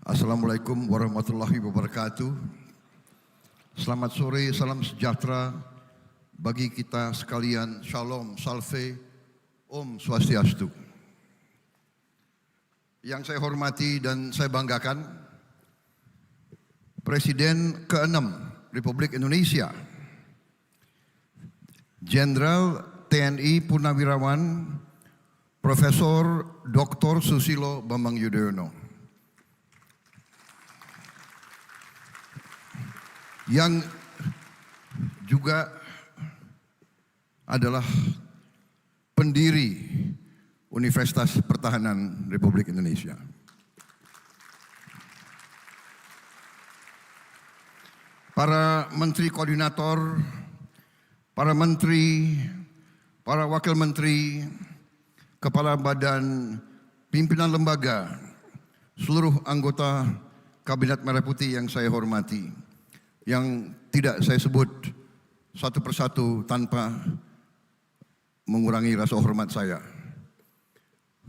Assalamualaikum warahmatullahi wabarakatuh. Selamat sore, salam sejahtera bagi kita sekalian. Shalom, salve, Om Swastiastu. Yang saya hormati dan saya banggakan, Presiden ke-6 Republik Indonesia, Jenderal TNI Purnawirawan Profesor Dr. Susilo Bambang Yudhoyono, yang juga adalah pendiri Universitas Pertahanan Republik Indonesia. Para menteri koordinator, para menteri, para wakil menteri, kepala badan, pimpinan lembaga, seluruh anggota Kabinet Merah Putih yang saya hormati, yang tidak saya sebut satu persatu tanpa mengurangi rasa hormat saya.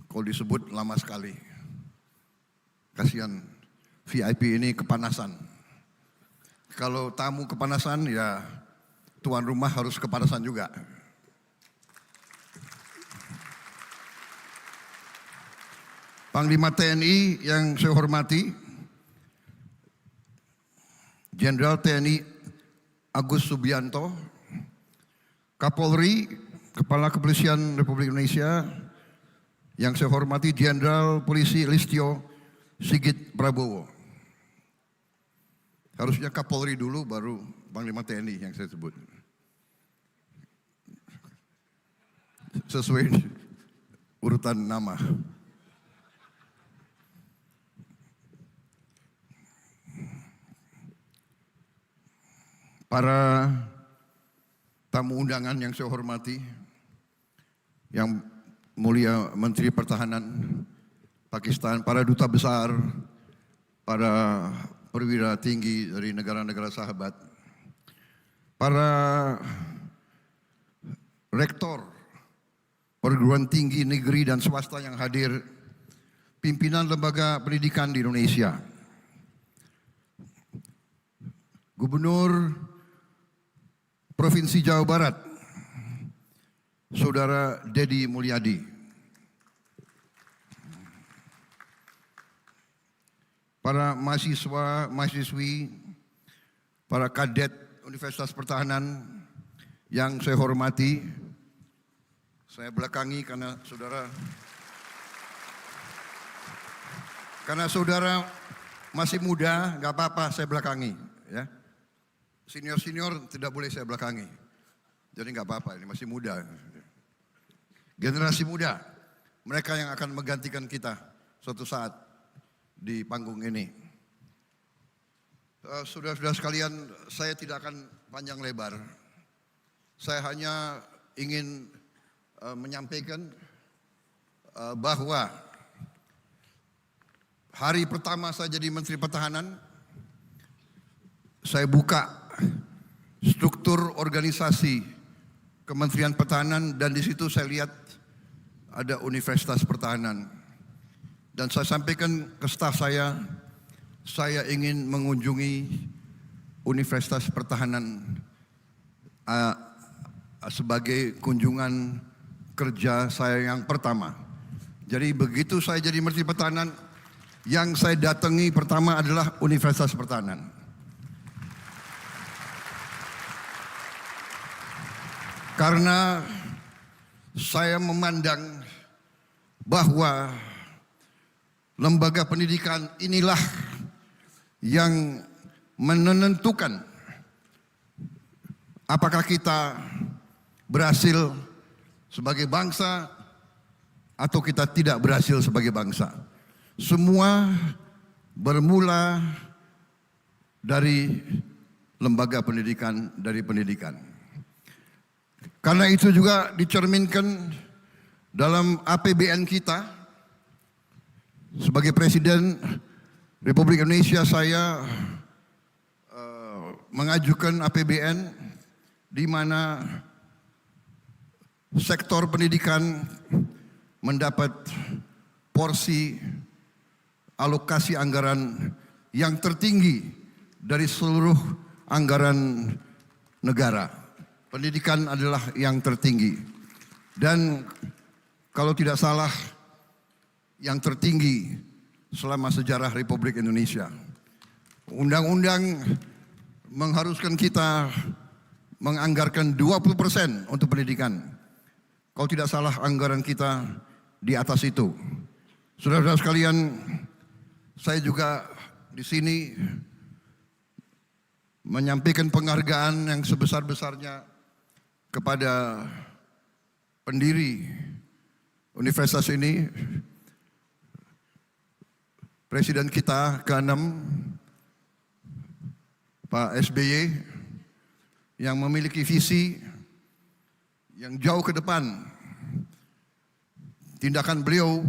Kalau disebut lama sekali. Kasihan VIP ini kepanasan. Kalau tamu kepanasan, ya tuan rumah harus kepanasan juga. Panglima TNI yang saya hormati, Jenderal TNI Agus Subianto, Kapolri, Kepala Kepolisian Republik Indonesia, yang saya hormati Jenderal Polisi Listio Sigit Prabowo. Harusnya Kapolri dulu baru Panglima TNI yang saya sebut. Sesuai urutan nama. Para tamu undangan yang saya hormati, yang mulia Menteri Pertahanan Pakistan, para duta besar, para perwira tinggi dari negara-negara sahabat, para rektor perguruan tinggi negeri dan swasta yang hadir, pimpinan lembaga pendidikan di Indonesia, Gubernur Provinsi Jawa Barat, Saudara Dedi Mulyadi, para mahasiswa, mahasiswi, para kadet Universitas Pertahanan yang saya hormati, saya belakangi karena saudara masih muda, nggak apa-apa saya belakangi, ya. Senior-senior tidak boleh saya belakangi. Jadi nggak apa-apa, ini masih muda. Generasi muda, mereka yang akan menggantikan kita suatu saat di panggung ini. Saudara-saudara sekalian, saya tidak akan panjang lebar. Saya hanya ingin menyampaikan bahwa hari pertama saya jadi Menteri Pertahanan, saya buka struktur organisasi Kementerian Pertahanan dan di situ saya lihat ada Universitas Pertahanan. Dan saya sampaikan ke staf saya ingin mengunjungi Universitas Pertahanan sebagai kunjungan kerja saya yang pertama. Jadi begitu saya jadi Menteri Pertahanan, yang saya datangi pertama adalah Universitas Pertahanan. Karena saya memandang bahwa lembaga pendidikan inilah yang menentukan apakah kita berhasil sebagai bangsa atau kita tidak berhasil sebagai bangsa. Semua bermula dari lembaga pendidikan, dari pendidikan. Karena itu juga dicerminkan dalam APBN kita. Sebagai Presiden Republik Indonesia, saya mengajukan APBN di mana sektor pendidikan mendapat porsi alokasi anggaran yang tertinggi dari seluruh anggaran negara. Pendidikan adalah yang tertinggi. Dan kalau tidak salah, yang tertinggi selama sejarah Republik Indonesia. Undang-undang mengharuskan kita menganggarkan 20% untuk pendidikan. Kalau tidak salah anggaran kita di atas itu. Saudara-saudara sekalian, saya juga di sini menyampaikan penghargaan yang sebesar-besarnya kepada pendiri universitas ini, Presiden kita ke-6, Pak SBY, yang memiliki visi yang jauh ke depan. Tindakan beliau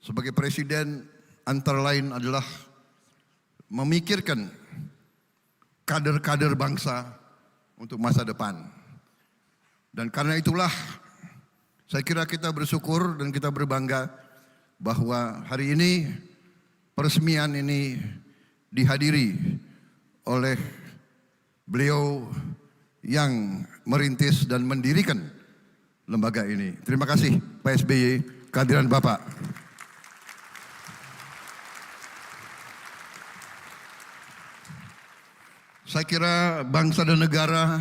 sebagai presiden antara lain adalah memikirkan kader-kader bangsa untuk masa depan. Dan karena itulah saya kira kita bersyukur dan kita berbangga bahwa hari ini peresmian ini dihadiri oleh beliau yang merintis dan mendirikan lembaga ini. Terima kasih Pak SBY, kehadiran Bapak. Saya kira bangsa dan negara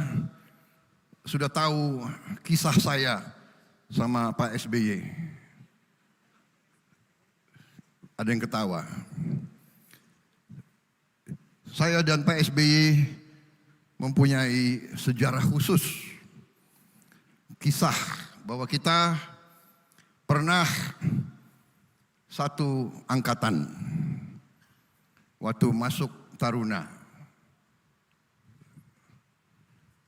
sudah tahu kisah saya sama Pak SBY. Ada yang ketawa. Saya dan Pak SBY mempunyai sejarah khusus. Kisah bahwa kita pernah satu angkatan waktu masuk Taruna.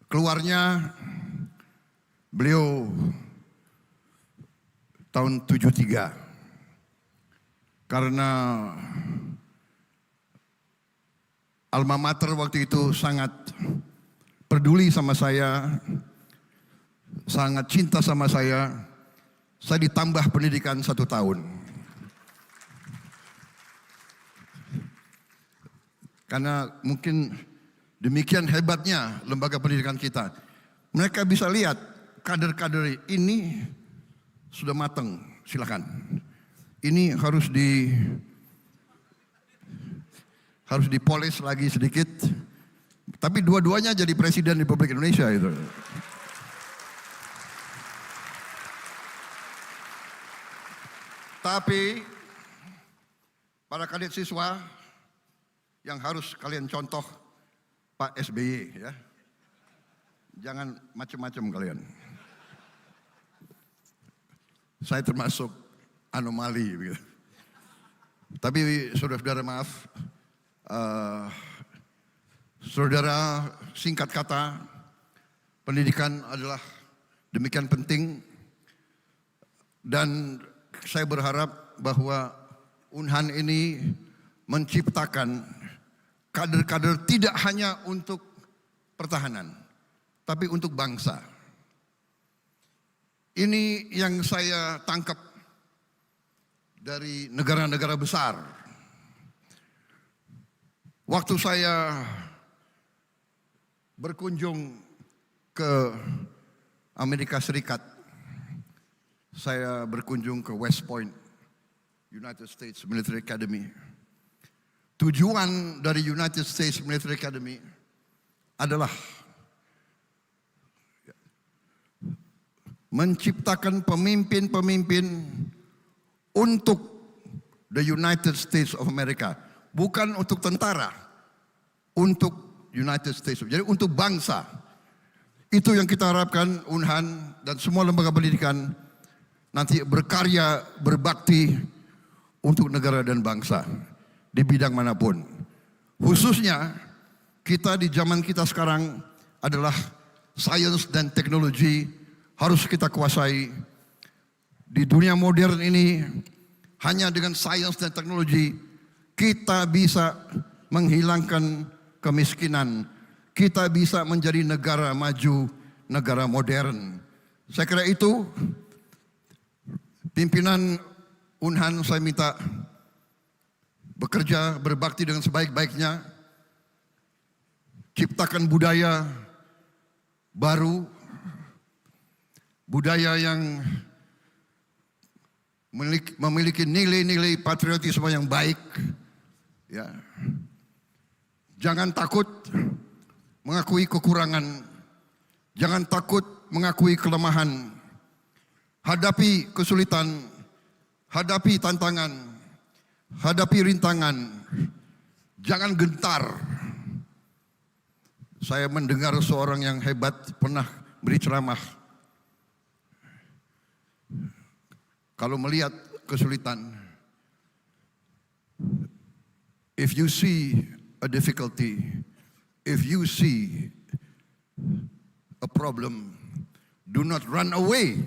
Keluarnya beliau tahun 73 karena alma mater waktu itu sangat peduli sama saya, sangat cinta sama saya ditambah pendidikan 1 tahun. Karena mungkin demikian hebatnya lembaga pendidikan kita. Mereka bisa lihat kader-kader ini sudah matang, silakan. Ini harus dipoles lagi sedikit. Tapi dua-duanya jadi presiden Republik Indonesia itu. Tapi para kadet siswa yang harus kalian contoh Pak SBY ya. Jangan macam-macam kalian. Saya termasuk anomali begitu. Tapi saudara-saudara maaf, saudara, singkat kata, pendidikan adalah demikian penting dan saya berharap bahwa Unhan ini menciptakan kader-kader tidak hanya untuk pertahanan, tapi untuk bangsa. Ini yang saya tangkap dari negara-negara besar. Waktu saya berkunjung ke Amerika Serikat, saya berkunjung ke West Point, United States Military Academy. Tujuan dari United States Military Academy adalah menciptakan pemimpin-pemimpin untuk the United States of America. Bukan untuk tentara, untuk United States. Jadi untuk bangsa. Itu yang kita harapkan Unhan dan semua lembaga pendidikan nanti berkarya, berbakti untuk negara dan bangsa di bidang manapun. Khususnya kita di zaman kita sekarang adalah sains dan teknologi harus kita kuasai. Di dunia modern ini hanya dengan sains dan teknologi kita bisa menghilangkan kemiskinan. Kita bisa menjadi negara maju, negara modern. Saya kira itu pimpinan Unhan saya minta bekerja, berbakti dengan sebaik-baiknya, ciptakan budaya baru, budaya yang memiliki nilai-nilai patriotisme yang baik. Ya. Jangan takut mengakui kekurangan, jangan takut mengakui kelemahan. Hadapi kesulitan, hadapi tantangan, hadapi rintangan. Jangan gentar. Saya mendengar seorang yang hebat pernah beri ceramah. Kalau melihat kesulitan, if you see a difficulty, if you see a problem, do not run away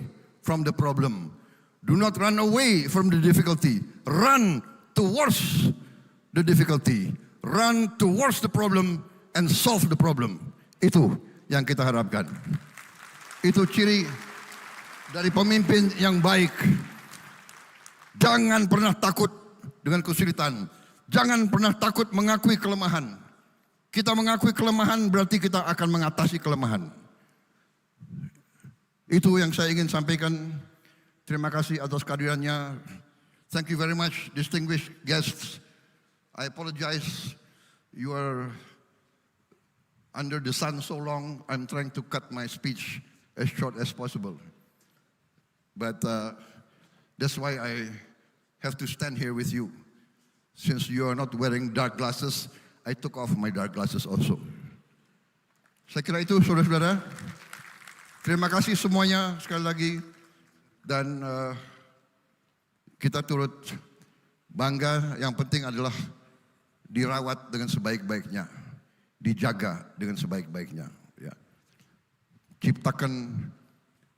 from the problem. Do not run away from the difficulty. Run towards the difficulty. Run towards the problem and solve the problem. Itu yang kita harapkan. Itu ciri dari pemimpin yang baik. Jangan pernah takut dengan kesulitan. Jangan pernah takut mengakui kelemahan. Kita mengakui kelemahan berarti kita akan mengatasi kelemahan. Itu yang saya ingin sampaikan. Terima kasih atas kehadirannya. Thank you very much, distinguished guests. I apologize. You are under the sun so long. I'm trying to cut my speech as short as possible. But that's why I have to stand here with you. Since you are not wearing dark glasses, I took off my dark glasses also. Saya kira itu, saudara-saudara. Terima kasih semuanya sekali lagi. Dan kita turut bangga, yang penting adalah dirawat dengan sebaik-baiknya. Dijaga dengan sebaik-baiknya. Ya. Ciptakan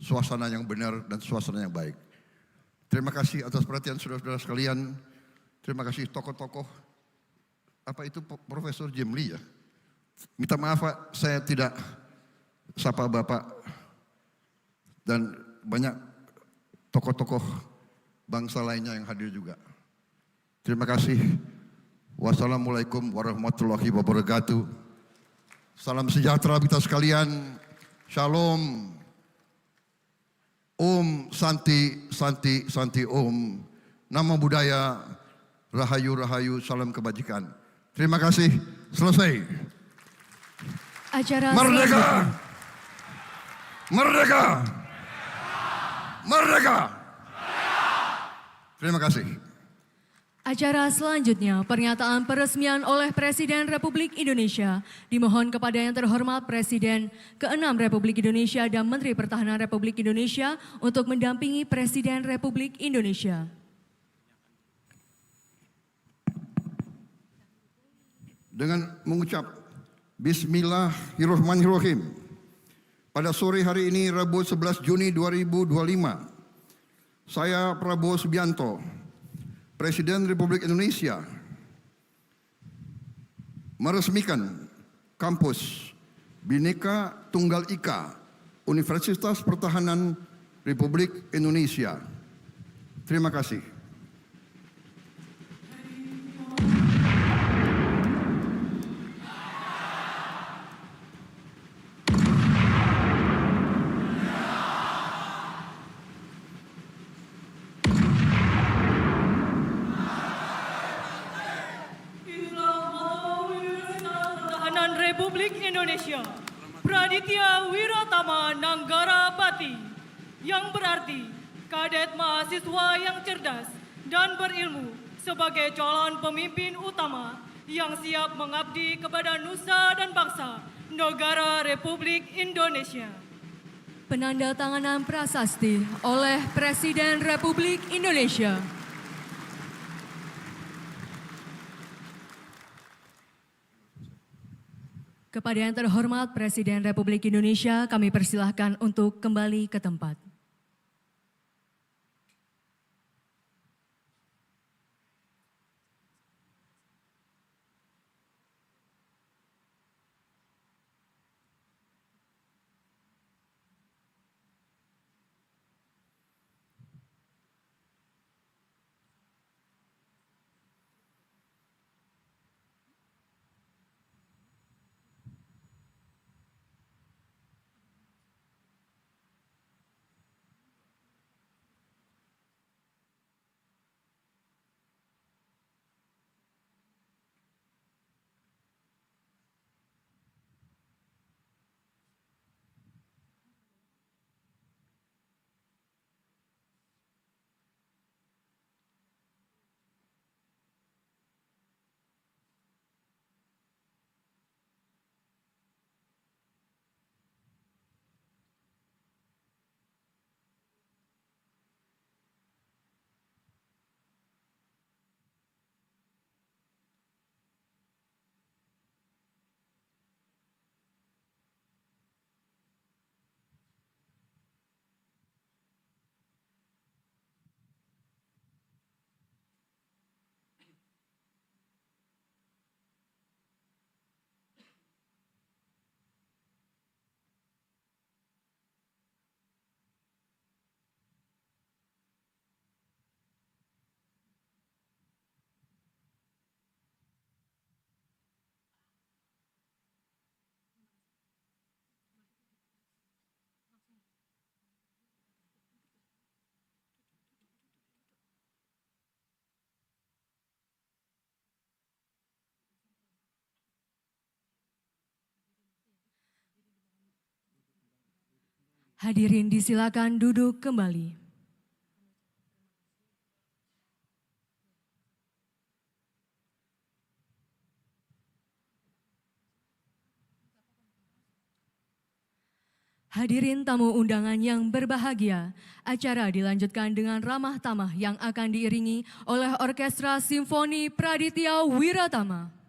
suasana yang benar dan suasana yang baik. Terima kasih atas perhatian saudara-saudara sekalian. Terima kasih tokoh-tokoh. Apa itu Profesor Jimli ya? Minta maaf Pak, saya tidak sapa Bapak. Dan banyak tokoh-tokoh bangsa lainnya yang hadir juga. Terima kasih. Wassalamualaikum warahmatullahi wabarakatuh. Salam sejahtera kita sekalian. Shalom. Om Santi, Santi, Santi Om. Nama budaya, Rahayu, Rahayu, salam kebajikan. Terima kasih. Selesai. Acara Merdeka! Merdeka! Merdeka! Terima kasih. Acara selanjutnya, pernyataan peresmian oleh Presiden Republik Indonesia. Dimohon kepada yang terhormat Presiden ke-6 Republik Indonesia dan Menteri Pertahanan Republik Indonesia untuk mendampingi Presiden Republik Indonesia. Dengan mengucap Bismillahirrahmanirrahim. Pada sore hari ini, Rabu 11 Juni 2025, saya Prabowo Subianto, Presiden Republik Indonesia, meresmikan kampus Bhinneka Tunggal Ika Universitas Pertahanan Republik Indonesia. Terima kasih. Republik Indonesia, Praditya Wiratama Nanggara Pati, yang berarti kadet mahasiswa yang cerdas dan berilmu sebagai calon pemimpin utama yang siap mengabdi kepada nusa dan bangsa negara Republik Indonesia. Penandatanganan prasasti oleh Presiden Republik Indonesia. Kepada yang terhormat Presiden Republik Indonesia, kami persilahkan untuk kembali ke tempat. Hadirin disilakan duduk kembali. Hadirin tamu undangan yang berbahagia, acara dilanjutkan dengan ramah tamah yang akan diiringi oleh Orkestra Simfoni Praditya Wiratama.